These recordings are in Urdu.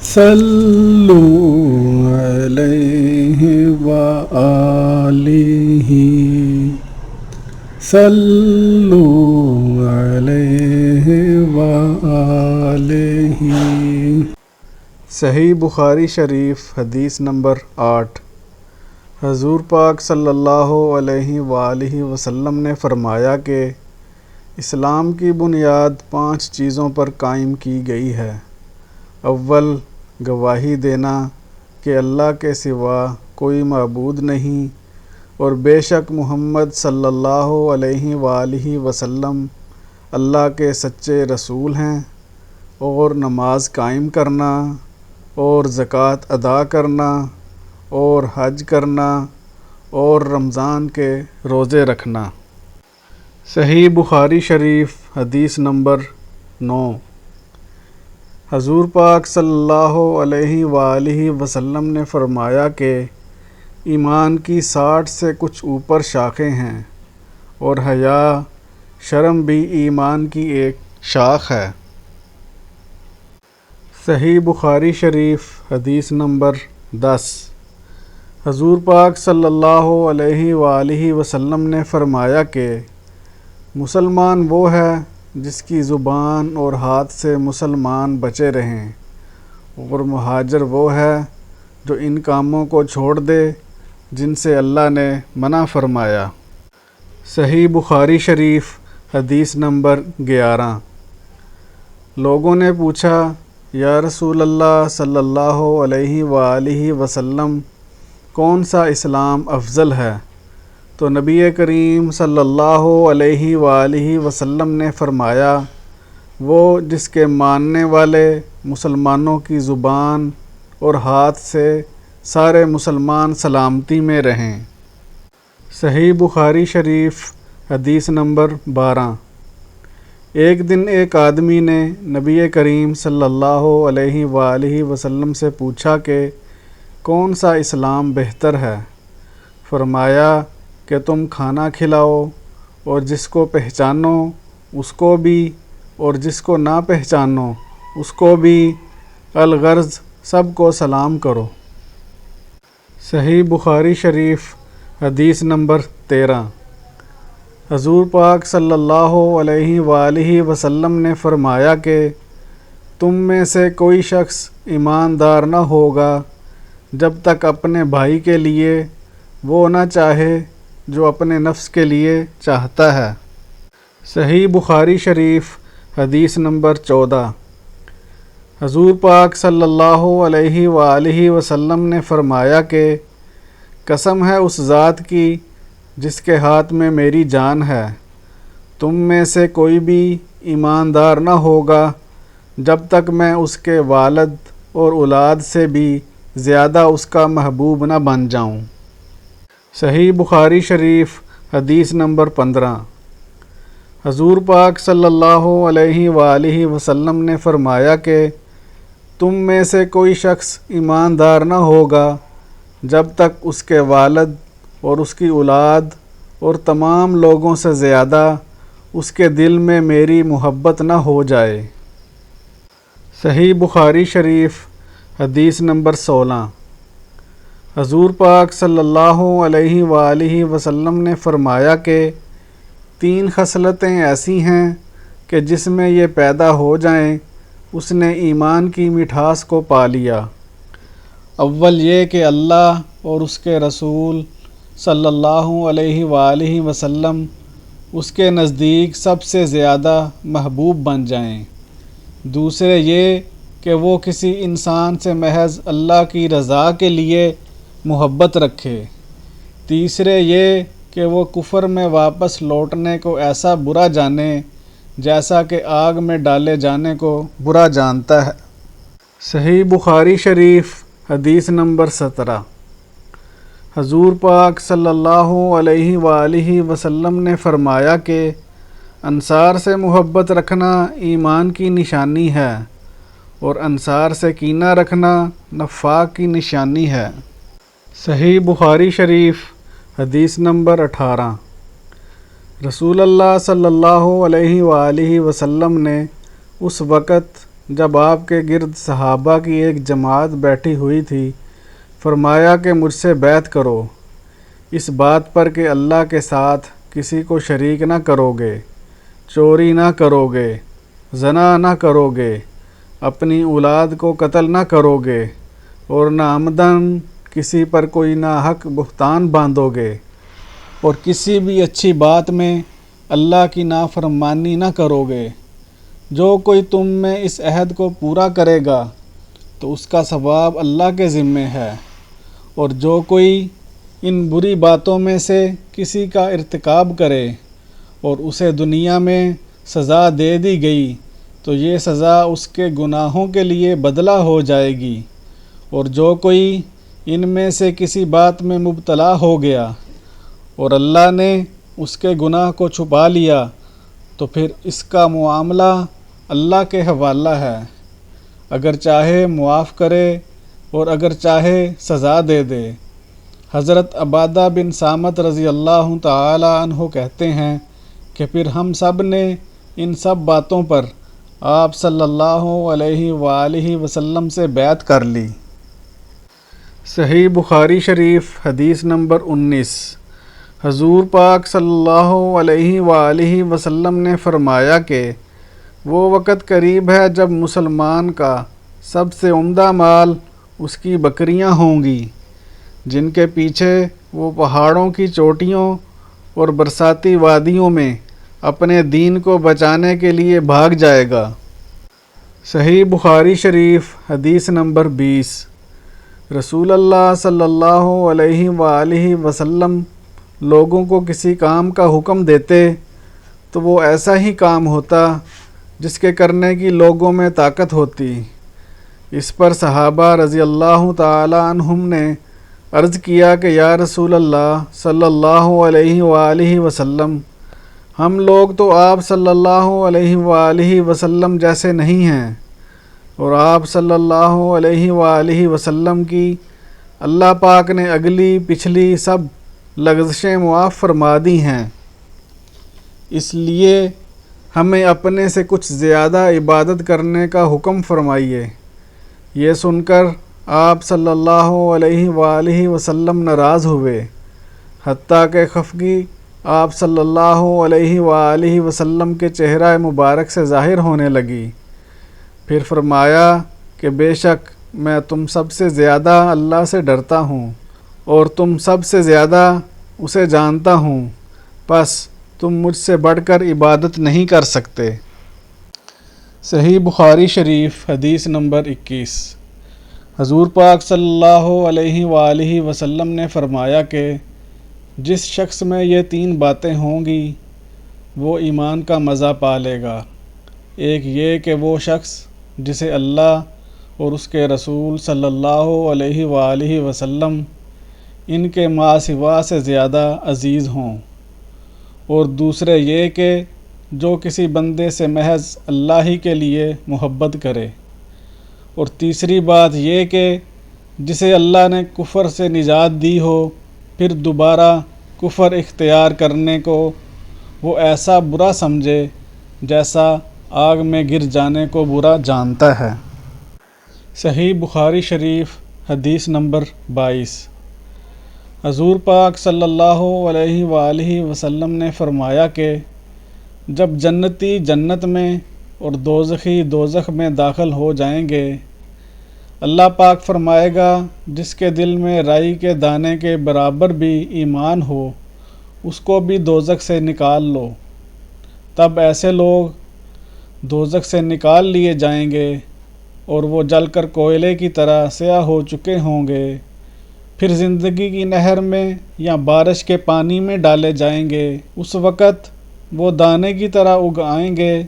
صلو علیہ وآلہ صلو علیہ وآلہ۔ صحیح بخاری شریف حدیث نمبر 8۔ حضور پاک صلی اللہ علیہ وآلہ وسلم نے فرمایا کہ اسلام کی بنیاد 5 چیزوں پر قائم کی گئی ہے۔ اول، گواہی دینا کہ اللہ کے سوا کوئی معبود نہیں اور بے شک محمد صلی اللہ علیہ وآلہ وسلم اللہ کے سچے رسول ہیں، اور نماز قائم کرنا اور زکوٰۃ ادا کرنا اور حج کرنا اور رمضان کے روزے رکھنا۔ صحیح بخاری شریف حدیث نمبر 9۔ حضور پاک صلی اللہ علیہ وآلہ وسلم نے فرمایا کہ ایمان کی 60 سے کچھ اوپر شاخیں ہیں، اور حیا شرم بھی ایمان کی ایک شاخ ہے۔ صحیح بخاری شریف حدیث نمبر 10۔ حضور پاک صلی اللہ علیہ وآلہ وسلم نے فرمایا کہ مسلمان وہ ہے جس کی زبان اور ہاتھ سے مسلمان بچے رہیں، اور مہاجر وہ ہے جو ان کاموں کو چھوڑ دے جن سے اللہ نے منع فرمایا۔ صحیح بخاری شریف حدیث نمبر 11۔ لوگوں نے پوچھا، یا رسول اللہ صلی اللہ علیہ وآلہ وسلم، کون سا اسلام افضل ہے؟ تو نبی کریم صلی اللہ علیہ وآلہ وسلم نے فرمایا، وہ جس کے ماننے والے مسلمانوں کی زبان اور ہاتھ سے سارے مسلمان سلامتی میں رہیں۔ صحیح بخاری شریف حدیث نمبر 12۔ ایک دن ایک آدمی نے نبی کریم صلی اللہ علیہ وآلہ وسلم سے پوچھا کہ کون سا اسلام بہتر ہے؟ فرمایا کہ تم کھانا کھلاؤ اور جس کو پہچانو اس کو بھی، اور جس کو نہ پہچانو اس کو بھی، الغرض سب کو سلام کرو۔ صحیح بخاری شریف حدیث نمبر 13۔ حضور پاک صلی اللہ علیہ وآلہ وسلم نے فرمایا کہ تم میں سے کوئی شخص ایماندار نہ ہوگا جب تک اپنے بھائی کے لیے وہ نہ چاہے جو اپنے نفس کے لیے چاہتا ہے۔ صحیح بخاری شریف حدیث نمبر 14۔ حضور پاک صلی اللہ علیہ وآلہ وسلم نے فرمایا کہ قسم ہے اس ذات کی جس کے ہاتھ میں میری جان ہے، تم میں سے کوئی بھی ایماندار نہ ہوگا جب تک میں اس کے والد اور اولاد سے بھی زیادہ اس کا محبوب نہ بن جاؤں۔ صحیح بخاری شریف حدیث نمبر 15۔ حضور پاک صلی اللہ علیہ وآلہ وسلم نے فرمایا کہ تم میں سے کوئی شخص ایماندار نہ ہوگا جب تک اس کے والد اور اس کی اولاد اور تمام لوگوں سے زیادہ اس کے دل میں میری محبت نہ ہو جائے۔ صحیح بخاری شریف حدیث نمبر 16۔ حضور پاک صلی اللہ علیہ وآلہ وسلم نے فرمایا کہ 3 خصلتیں ایسی ہیں کہ جس میں یہ پیدا ہو جائیں اس نے ایمان کی مٹھاس کو پا لیا۔ اول یہ کہ اللہ اور اس کے رسول صلی اللہ علیہ وآلہ وسلم اس کے نزدیک سب سے زیادہ محبوب بن جائیں۔ دوسرے یہ کہ وہ کسی انسان سے محض اللہ کی رضا کے لیے محبت رکھے۔ تیسرے یہ کہ وہ کفر میں واپس لوٹنے کو ایسا برا جانے جیسا کہ آگ میں ڈالے جانے کو برا جانتا ہے۔ صحیح بخاری شریف حدیث نمبر 17۔ حضور پاک صلی اللہ علیہ وآلہ وسلم نے فرمایا کہ انصار سے محبت رکھنا ایمان کی نشانی ہے، اور انصار سے کینہ رکھنا نفاق کی نشانی ہے۔ صحیح بخاری شریف حدیث نمبر 18۔ رسول اللہ صلی اللہ علیہ وآلہ وسلم نے اس وقت جب آپ کے گرد صحابہ کی ایک جماعت بیٹھی ہوئی تھی، فرمایا کہ مجھ سے بیعت کرو، اس بات پر کہ اللہ کے ساتھ کسی کو شریک نہ کرو گے، چوری نہ کرو گے، زنا نہ کرو گے، اپنی اولاد کو قتل نہ کرو گے، اور نہ عمدن کسی پر کوئی ناحق بہتان باندھو گے، اور کسی بھی اچھی بات میں اللہ کی نافرمانی نہ کرو گے۔ جو کوئی تم میں اس عہد کو پورا کرے گا تو اس کا ثواب اللہ کے ذمے ہے، اور جو کوئی ان بری باتوں میں سے کسی کا ارتکاب کرے اور اسے دنیا میں سزا دے دی گئی تو یہ سزا اس کے گناہوں کے لیے بدلہ ہو جائے گی، اور جو کوئی ان میں سے کسی بات میں مبتلا ہو گیا اور اللہ نے اس کے گناہ کو چھپا لیا تو پھر اس کا معاملہ اللہ کے حوالہ ہے، اگر چاہے معاف کرے اور اگر چاہے سزا دے دے۔ حضرت عبادہ بن صامت رضی اللہ تعالی عنہ کہتے ہیں کہ پھر ہم سب نے ان سب باتوں پر آپ صلی اللہ علیہ وآلہ وسلم سے بیعت کر لی۔ صحیح بخاری شریف حدیث نمبر 19۔ حضور پاک صلی اللہ علیہ وآلہ وسلم نے فرمایا کہ وہ وقت قریب ہے جب مسلمان کا سب سے عمدہ مال اس کی بکریاں ہوں گی، جن کے پیچھے وہ پہاڑوں کی چوٹیوں اور برساتی وادیوں میں اپنے دین کو بچانے کے لیے بھاگ جائے گا۔ صحیح بخاری شریف حدیث نمبر 20۔ رسول اللہ صلی اللہ علیہ وآلہ وسلم لوگوں کو کسی کام کا حکم دیتے تو وہ ایسا ہی کام ہوتا جس کے کرنے کی لوگوں میں طاقت ہوتی۔ اس پر صحابہ رضی اللہ تعالی عنہم نے عرض کیا کہ یا رسول اللہ صلی اللہ علیہ وآلہ وسلم، ہم لوگ تو آپ صلی اللہ علیہ وآلہ وسلم جیسے نہیں ہیں، اور آپ صلی اللہ علیہ وآلہ وسلم کی اللہ پاک نے اگلی پچھلی سب لغزشیں معاف فرما دی ہیں، اس لیے ہمیں اپنے سے کچھ زیادہ عبادت کرنے کا حکم فرمائیے۔ یہ سن کر آپ صلی اللہ علیہ وآلہ وسلم ناراض ہوئے، حتیٰ کہ خفگی آپ صلی اللہ علیہ وآلہ وسلم کے چہرہ مبارک سے ظاہر ہونے لگی۔ پھر فرمایا کہ بے شک میں تم سب سے زیادہ اللہ سے ڈرتا ہوں اور تم سب سے زیادہ اسے جانتا ہوں، پس تم مجھ سے بڑھ کر عبادت نہیں کر سکتے۔ صحیح بخاری شریف حدیث نمبر 21۔ حضور پاک صلی اللہ علیہ وآلہ وسلم نے فرمایا کہ جس شخص میں یہ 3 باتیں ہوں گی وہ ایمان کا مزہ پا لے گا۔ ایک یہ کہ وہ شخص جسے اللہ اور اس کے رسول صلی اللہ علیہ وآلہ وسلم ان کے ما سوا سے زیادہ عزیز ہوں، اور دوسرے یہ کہ جو کسی بندے سے محض اللہ ہی کے لیے محبت کرے، اور تیسری بات یہ کہ جسے اللہ نے کفر سے نجات دی ہو پھر دوبارہ کفر اختیار کرنے کو وہ ایسا برا سمجھے جیسا آگ میں گر جانے کو برا جانتا ہے۔ صحیح بخاری شریف حدیث نمبر 22۔ حضور پاک صلی اللہ علیہ وآلہ وسلم نے فرمایا کہ جب جنتی جنت میں اور دوزخی دوزخ میں داخل ہو جائیں گے، اللہ پاک فرمائے گا جس کے دل میں رائی کے دانے کے برابر بھی ایمان ہو اس کو بھی دوزخ سے نکال لو۔ تب ایسے لوگ دوزخ سے نکال لیے جائیں گے اور وہ جل کر کوئلے کی طرح سیاہ ہو چکے ہوں گے، پھر زندگی کی نہر میں یا بارش کے پانی میں ڈالے جائیں گے۔ اس وقت وہ دانے کی طرح اگ آئیں گے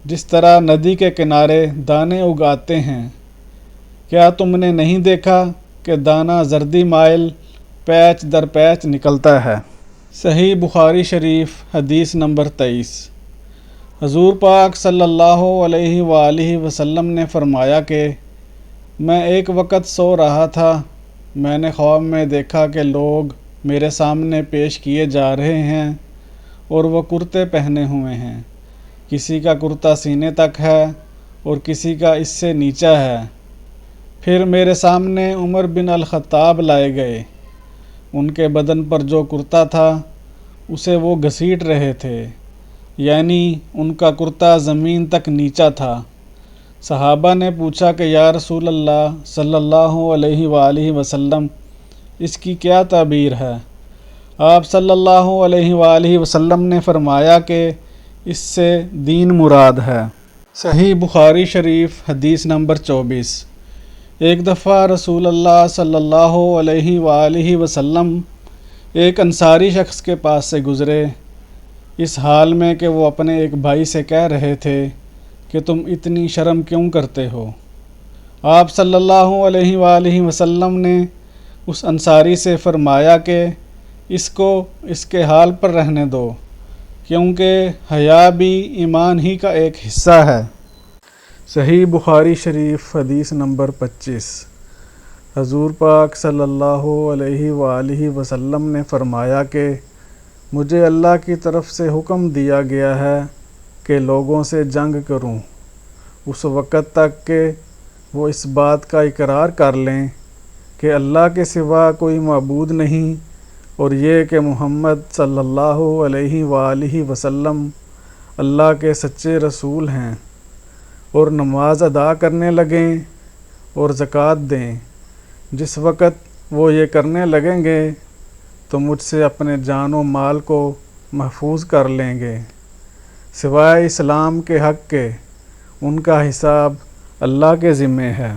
جس طرح ندی کے کنارے دانے اگاتے ہیں۔ کیا تم نے نہیں دیکھا کہ دانہ زردی مائل پیچ در پیچ نکلتا ہے؟ صحیح بخاری شریف حدیث نمبر 23۔ حضور پاک صلی اللہ علیہ وآلہ وسلم نے فرمایا کہ میں ایک وقت سو رہا تھا، میں نے خواب میں دیکھا کہ لوگ میرے سامنے پیش کیے جا رہے ہیں اور وہ کرتے پہنے ہوئے ہیں، کسی کا کرتا سینے تک ہے اور کسی کا اس سے نیچا ہے۔ پھر میرے سامنے عمر بن الخطاب لائے گئے۔ ان کے بدن پر جو کرتا تھا اسے وہ گھسیٹ رہے تھے، یعنی ان کا کرتا زمین تک نیچا تھا۔ صحابہ نے پوچھا کہ یا رسول اللہ صلی اللہ علیہ وآلہ وسلم، اس کی کیا تعبیر ہے؟ آپ صلی اللہ علیہ وآلہ وسلم نے فرمایا کہ اس سے دین مراد ہے۔ صحیح بخاری شریف حدیث نمبر 24۔ ایک دفعہ رسول اللہ صلی اللہ علیہ وآلہ وسلم ایک انصاری شخص کے پاس سے گزرے، اس حال میں کہ وہ اپنے ایک بھائی سے کہہ رہے تھے کہ تم اتنی شرم کیوں کرتے ہو؟ آپ صلی اللہ علیہ وآلہ وسلم نے اس انصاری سے فرمایا کہ اس کو اس کے حال پر رہنے دو، کیونکہ حیا بھی ایمان ہی کا ایک حصہ ہے۔ صحیح بخاری شریف حدیث نمبر 25۔ حضور پاک صلی اللہ علیہ وآلہ وسلم نے فرمایا کہ مجھے اللہ کی طرف سے حکم دیا گیا ہے کہ لوگوں سے جنگ کروں اس وقت تک کہ وہ اس بات کا اقرار کر لیں کہ اللہ کے سوا کوئی معبود نہیں، اور یہ کہ محمد صلی اللہ علیہ وآلہ وسلم اللہ کے سچے رسول ہیں، اور نماز ادا کرنے لگیں اور زکوٰۃ دیں۔ جس وقت وہ یہ کرنے لگیں گے تو مجھ سے اپنے جان و مال کو محفوظ کر لیں گے، سوائے اسلام کے حق کے۔ ان کا حساب اللہ کے ذمے ہے۔